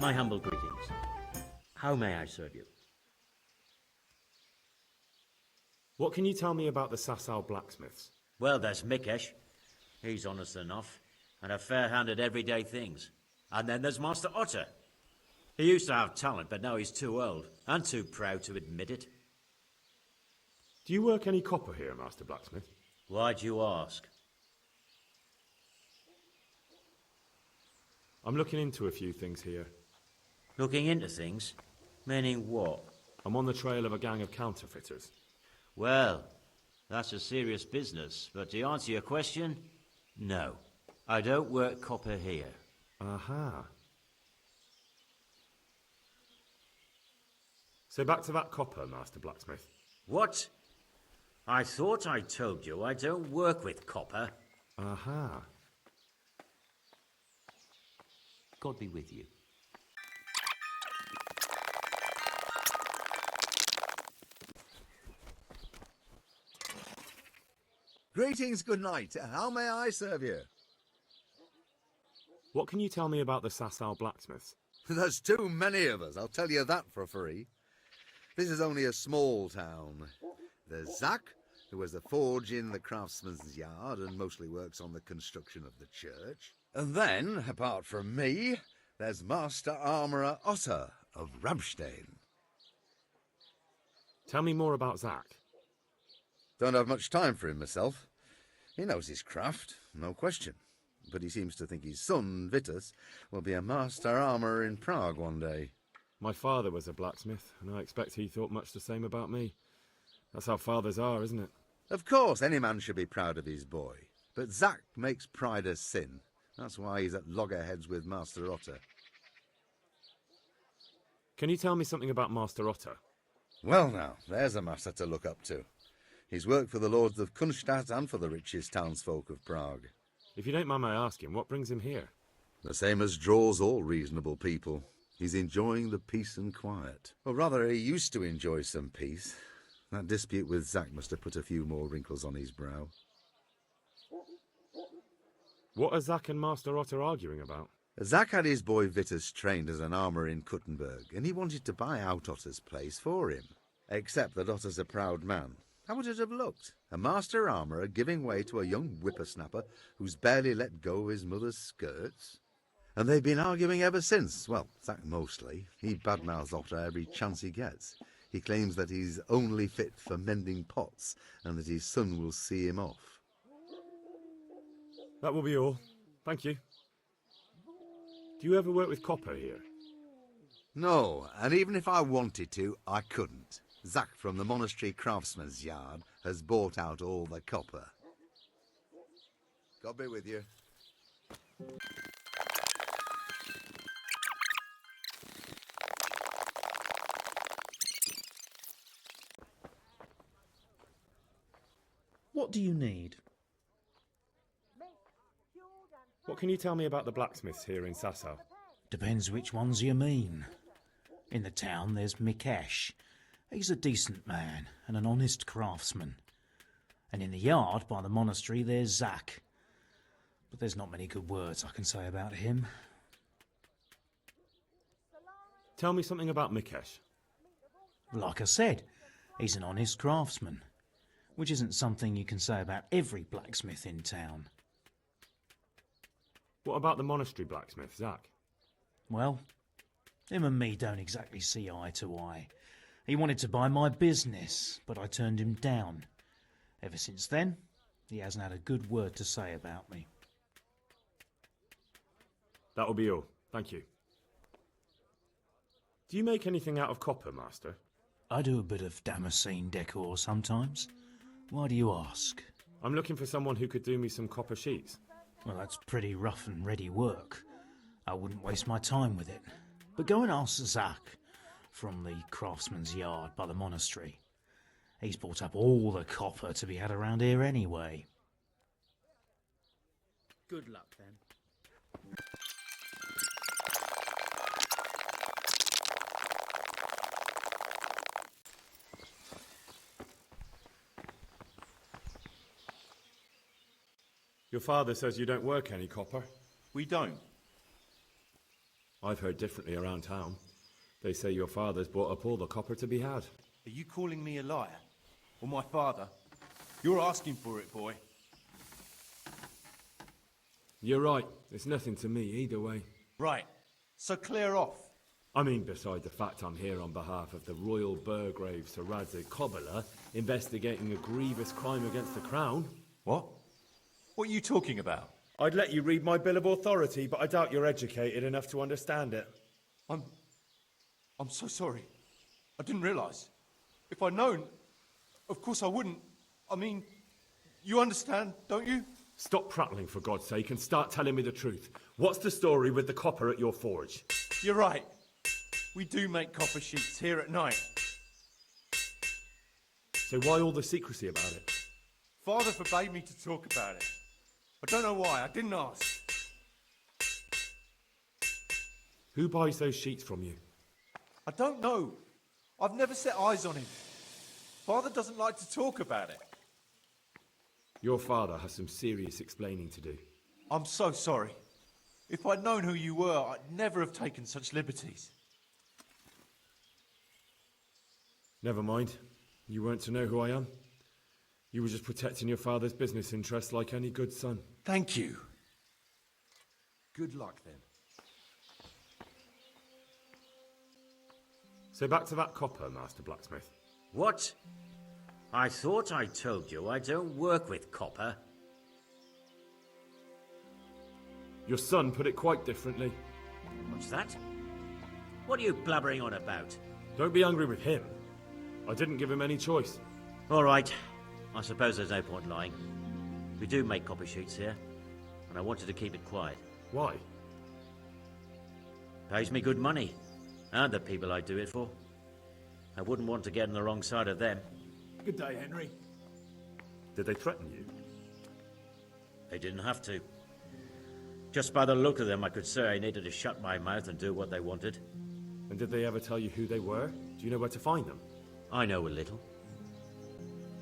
My humble greetings. How may I serve you? What can you tell me about the Sasau blacksmiths? Well, there's Mikesh. He's honest enough, and a fair hand at everyday things. And then there's Master Ota. He used to have talent, but now he's too old, and too proud to admit it. Do you work any copper here, Master Blacksmith? Why'd you ask? I'm looking into a few things here. Looking into things? Meaning what? I'm on the trail of a gang of counterfeiters. Well, that's a serious business, but to answer your question, no. I don't work copper here. Aha. So back to that copper, Master Blacksmith. What? I thought I told you I don't work with copper. Aha. God be with you. Greetings, good night. How may I serve you? What can you tell me about the Sasau blacksmiths? There's too many of us, I'll tell you that for free. This is only a small town. There's Zach, who has a forge in the craftsman's yard and mostly works on the construction of the church. And then, apart from me, there's Master Armourer Ota of Ramstein. Tell me more about Zach. Don't have much time for him myself. He knows his craft, no question. But he seems to think his son, Vitus, will be a master armourer in Prague one day. My father was a blacksmith, and I expect he thought much the same about me. That's how fathers are, isn't it? Of course, any man should be proud of his boy. But Zach makes pride a sin. That's why he's at loggerheads with Master Ota. Can you tell me something about Master Ota? Well now, there's a master to look up to. He's worked for the lords of Kunstadt and for the richest townsfolk of Prague. If you don't mind my asking, what brings him here? The same as draws all reasonable people. He's enjoying the peace and quiet. Or rather, he used to enjoy some peace. That dispute with Zach must have put a few more wrinkles on his brow. What are Zach and Master Ota arguing about? Zach had his boy Vitus trained as an armourer in Kuttenberg, and he wanted to buy out Otta's place for him. Except that Otta's a proud man. How would it have looked? A master armourer giving way to a young whippersnapper who's barely let go of his mother's skirts? And they've been arguing ever since. Well, Zach mostly. He badmouths Otta every chance he gets. He claims that he's only fit for mending pots and that his son will see him off. That will be all. Thank you. Do you ever work with copper here? No, and even if I wanted to, I couldn't. Zach from the monastery craftsman's yard has bought out all the copper. God be with you. What do you need? What can you tell me about the blacksmiths here in Sasau? Depends which ones you mean. In the town there's Mikesh. He's a decent man and an honest craftsman. And in the yard by the monastery there's Zach. But there's not many good words I can say about him. Tell me something about Mikesh. Like I said, he's an honest craftsman, which isn't something you can say about every blacksmith in town. What about the monastery blacksmith, Zach? Well, him and me don't exactly see eye to eye. He wanted to buy my business, but I turned him down. Ever since then, he hasn't had a good word to say about me. That will be all. Thank you. Do you make anything out of copper, Master? I do a bit of Damascene decor sometimes. Why do you ask? I'm looking for someone who could do me some copper sheets. Well, that's pretty rough and ready work. I wouldn't waste my time with it. But go and ask Zach from the craftsman's yard by the monastery. He's bought up all the copper to be had around here anyway. Good luck, then. Your father says you don't work any copper. We don't. I've heard differently around town. They say your father's bought up all the copper to be had. Are you calling me a liar? Or my father? You're asking for it, boy. You're right. It's nothing to me either way. Right. So clear off. I mean, beside the fact I'm here on behalf of the Royal Burgrave Sir Radzig Kobyla, investigating a grievous crime against the Crown. What? What are you talking about? I'd let you read my Bill of Authority, but I doubt you're educated enough to understand it. I'm so sorry. I didn't realise. If I'd known, of course I wouldn't. I mean, you understand, don't you? Stop prattling, for God's sake, and start telling me the truth. What's the story with the copper at your forge? You're right. We do make copper sheets here at night. So why all the secrecy about it? Father forbade me to talk about it. I don't know why. I didn't ask. Who buys those sheets from you? I don't know. I've never set eyes on him. Father doesn't like to talk about it. Your father has some serious explaining to do. I'm so sorry. If I'd known who you were, I'd never have taken such liberties. Never mind. You weren't to know who I am. You were just protecting your father's business interests like any good son. Thank you. Good luck, then. So back to that copper, Master Blacksmith. What? I thought I told you I don't work with copper. Your son put it quite differently. What's that? What are you blabbering on about? Don't be angry with him. I didn't give him any choice. All right. I suppose there's no point lying. We do make copper sheets here, and I wanted to keep it quiet. Why? Pays me good money, and the people I do it for. I wouldn't want to get on the wrong side of them. Good day, Henry. Did they threaten you? They didn't have to. Just by the look of them, I could say I needed to shut my mouth and do what they wanted. And did they ever tell you who they were? Do you know where to find them? I know a little.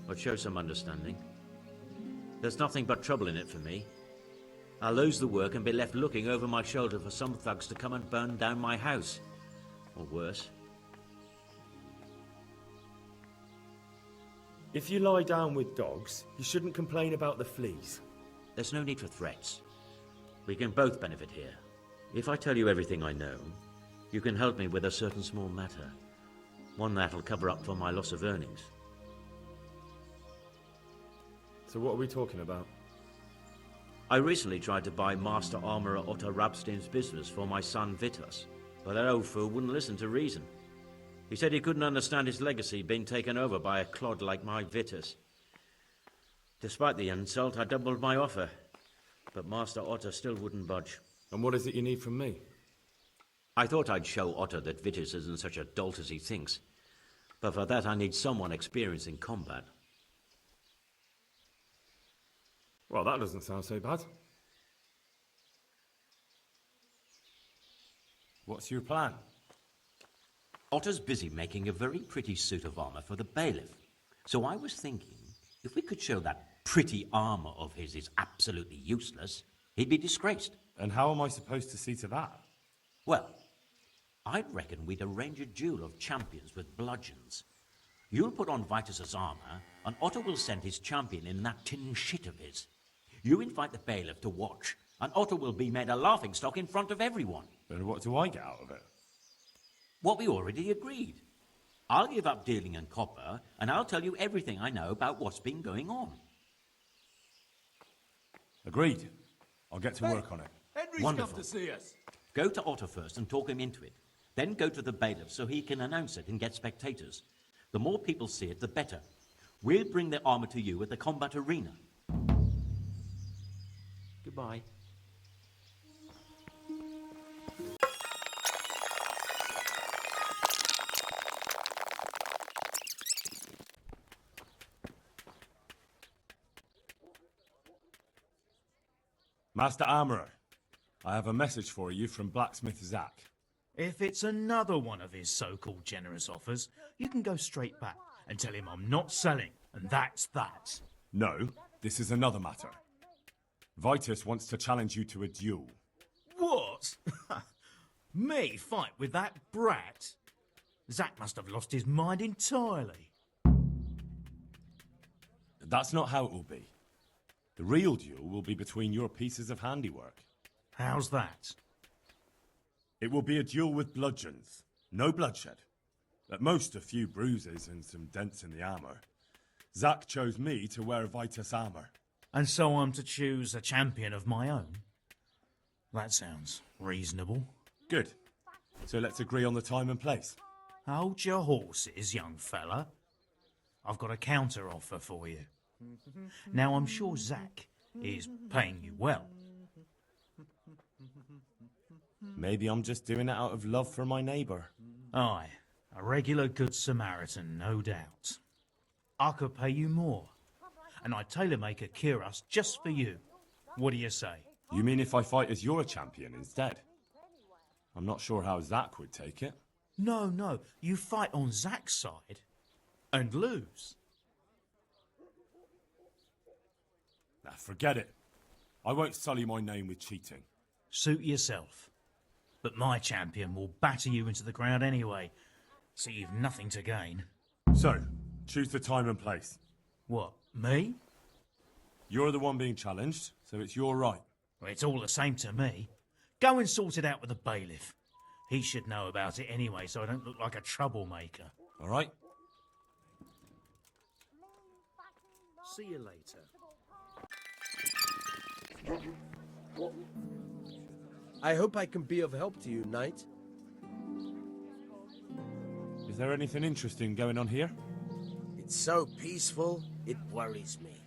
But show some understanding. There's nothing but trouble in it for me. I'll lose the work and be left looking over my shoulder for some thugs to come and burn down my house. Or worse. If you lie down with dogs, you shouldn't complain about the fleas. There's no need for threats. We can both benefit here. If I tell you everything I know, you can help me with a certain small matter. One that'll cover up for my loss of earnings. So what are we talking about? I recently tried to buy Master Armourer Ota Rabstein's business for my son Vitus, but that old fool wouldn't listen to reason. He said he couldn't understand his legacy being taken over by a clod like my Vitus. Despite the insult, I doubled my offer, but Master Ota still wouldn't budge. And what is it you need from me? I thought I'd show Ota that Vitus isn't such a dolt as he thinks, but for that I need someone experienced in combat. Well, that doesn't sound so bad. What's your plan? Ota's busy making a very pretty suit of armor for the Bailiff. So I was thinking, if we could show that pretty armor of his is absolutely useless, he'd be disgraced. And how am I supposed to see to that? Well, I'd reckon we'd arrange a duel of champions with bludgeons. You'll put on Vitus's armor, and Ota will send his champion in that tin shit of his. You invite the Bailiff to watch, and Ota will be made a laughingstock in front of everyone. And what do I get out of it? What we already agreed. I'll give up dealing in copper, and I'll tell you everything I know about what's been going on. Agreed. I'll get to work on it. Henry's Wonderful. come to see us. Go to Ota first and talk him into it. Then go to the Bailiff so he can announce it and get spectators. The more people see it, the better. We'll bring the armor to you at the combat arena. Goodbye. Master Armourer, I have a message for you from Blacksmith Zach. If it's another one of his so-called generous offers, you can go straight back and tell him I'm not selling, and that's that. No, this is another matter. Vitus wants to challenge you to a duel. What? Me fight with that brat? Zack must have lost his mind entirely. That's not how it will be. The real duel will be between your pieces of handiwork. How's that? It will be a duel with bludgeons. No bloodshed. At most, a few bruises and some dents in the armor. Zack chose me to wear Vitus armor. And so I'm to choose a champion of my own? That sounds reasonable. Good. So let's agree on the time and place. Hold your horses, young fella. I've got a counter offer for you. Now, I'm sure Zack is paying you well. Maybe I'm just doing it out of love for my neighbour. Aye, a regular good Samaritan, no doubt. I could pay you more, and I'd tailor-make a cuirass just for you. What do you say? You mean if I fight as your champion instead? I'm not sure how Zack would take it. No, you fight on Zack's side and lose. Nah, forget it. I won't sully my name with cheating. Suit yourself. But my champion will batter you into the ground anyway, so you've nothing to gain. So, choose the time and place. What, me? You're the one being challenged, so it's your right. Well, it's all the same to me. Go and sort it out with the bailiff. He should know about it anyway, so I don't look like a troublemaker. All right? See you later. I hope I can be of help to you, knight. Is there anything interesting going on here? It's so peaceful, it worries me.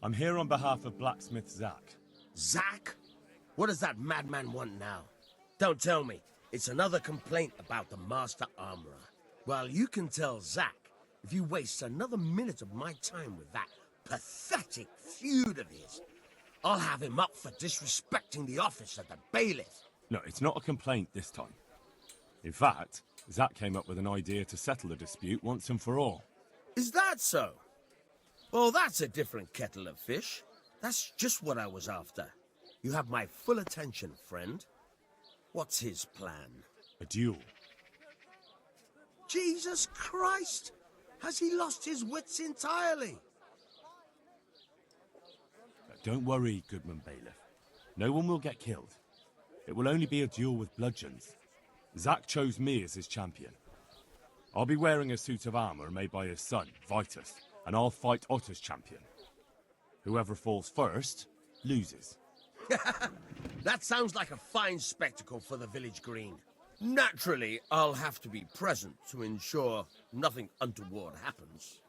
I'm here on behalf of Blacksmith Zack. Zack? What does that madman want now? Don't tell me. It's another complaint about the Master Armorer. Well, you can tell Zack if you waste another minute of my time with that pathetic feud of his. I'll have him up for disrespecting the office of the bailiff. No, it's not a complaint this time. In fact, Zack came up with an idea to settle the dispute once and for all. Is that so? Well, that's a different kettle of fish. That's just what I was after. You have my full attention, friend. What's his plan? A duel. Jesus Christ! Has he lost his wits entirely? Don't worry, Goodman Bailiff. No one will get killed. It will only be a duel with bludgeons. Zack chose me as his champion. I'll be wearing a suit of armor made by his son, Vitus, and I'll fight Ota's champion. Whoever falls first, loses. That sounds like a fine spectacle for the village green. Naturally, I'll have to be present to ensure nothing untoward happens.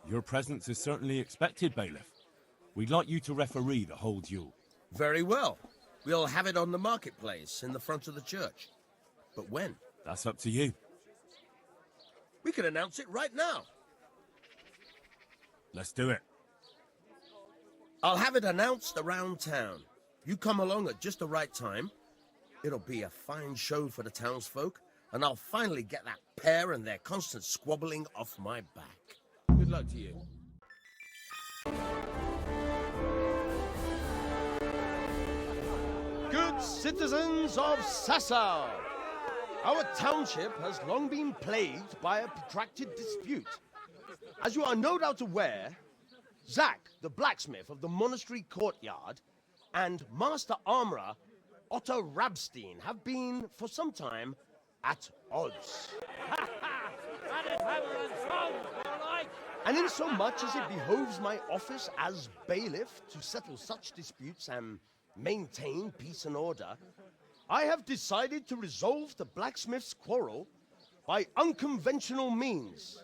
Your presence is certainly expected, Bailiff. We'd like you to referee the whole duel. Very well. We'll have it on the marketplace in the front of the church. But when? That's up to you. We can announce it right now. Let's do it. I'll have it announced around town. You come along at just the right time. It'll be a fine show for the townsfolk, and I'll finally get that pair and their constant squabbling off my back. Good luck to you. Good citizens of Sasau, our township has long been plagued by a protracted dispute. As you are no doubt aware, Zack, the blacksmith of the monastery courtyard, and Master Armorer Otto Rabstein have been, for some time, at odds. And in so much as it behoves my office as bailiff to settle such disputes and maintain peace and order, I have decided to resolve the blacksmith's quarrel by unconventional means,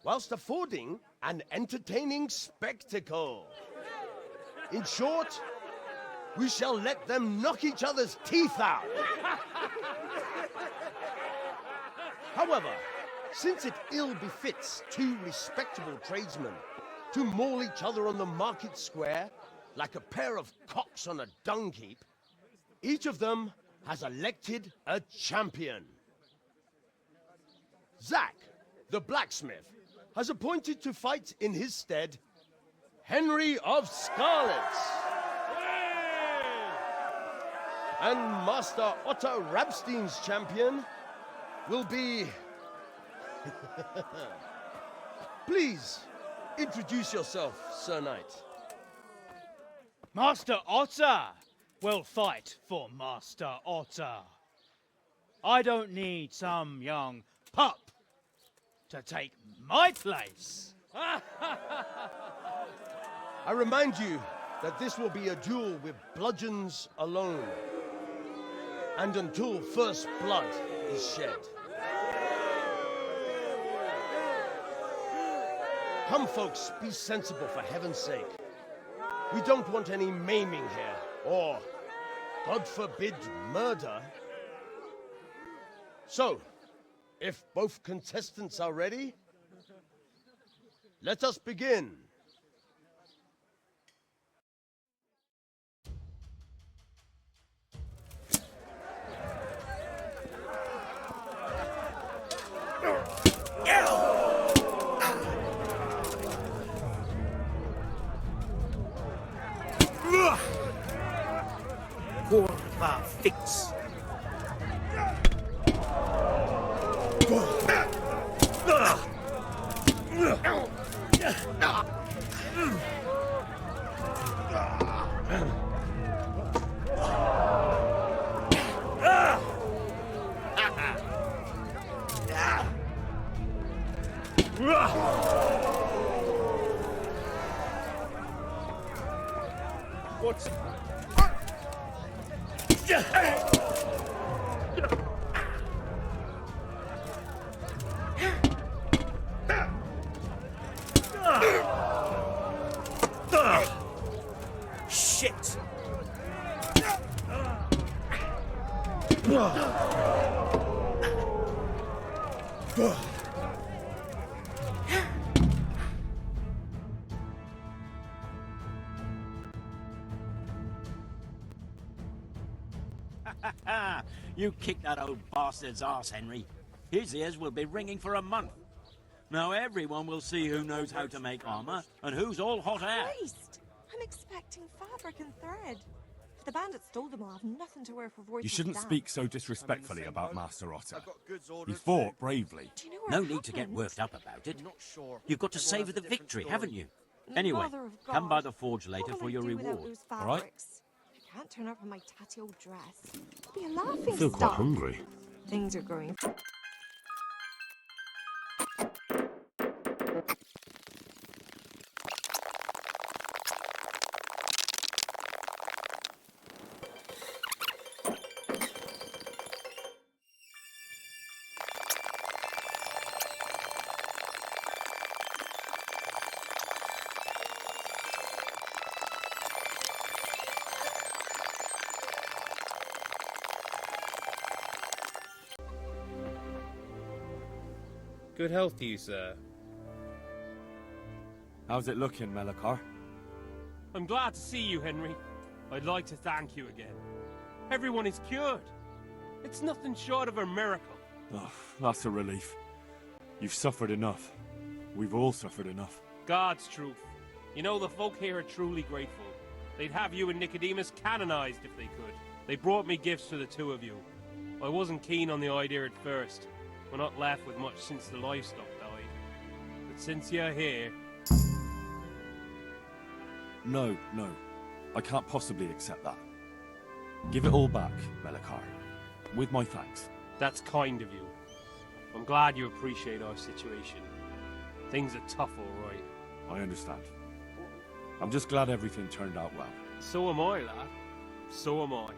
whilst affording an entertaining spectacle. In short, we shall let them knock each other's teeth out. However, since it ill befits two respectable tradesmen to maul each other on the market square like a pair of cocks on a dung heap, each of them has elected a champion. Zack, the blacksmith, has appointed to fight in his stead Henry of Scarlet. And Master Ota Rabstein's champion will be... Please, introduce yourself, Sir Knight. Master Ota will fight for Master Ota. I don't need some young pup to take my place. I remind you that this will be a duel with bludgeons alone. And until first blood is shed. Come, folks, be sensible for heaven's sake. We don't want any maiming here, or, God forbid, murder. So, if both contestants are ready, let us begin. Fix. What's... Shit! You kicked that old bastard's arse, Henry. His ears will be ringing for a month. Now everyone will see who knows how to make armor and who's all hot air. Christ! I'm expecting fabric and thread. If the bandits stole them, I'll have nothing to wear for voices. You shouldn't down. speak so disrespectfully about Master Ota. He fought bravely. Do you know where No it need to get happened? worked up about it. You've got to savour the victory, haven't you? The Anyway, Mother of come by God. the forge later What for will your I do without reward. those all right? fabrics? I can't turn up in my tatty old dress. It'll be a laughing I feel quite stock. hungry. Things are going. Good health to you, sir. How's it looking, Melichar? I'm glad to see you, Henry. I'd like to thank you again. Everyone is cured. It's nothing short of a miracle. Oh, that's a relief. You've suffered enough. We've all suffered enough. God's truth. You know, the folk here are truly grateful. They'd have you and Nicodemus canonized if they could. They brought me gifts for the two of you. I wasn't keen on the idea at first. We're not left with much since the livestock died. But since you're here... No. I can't possibly accept that. Give it all back, Melichar. With my thanks. That's kind of you. I'm glad you appreciate our situation. Things are tough, all right. I understand. I'm just glad everything turned out well. So am I, lad. So am I.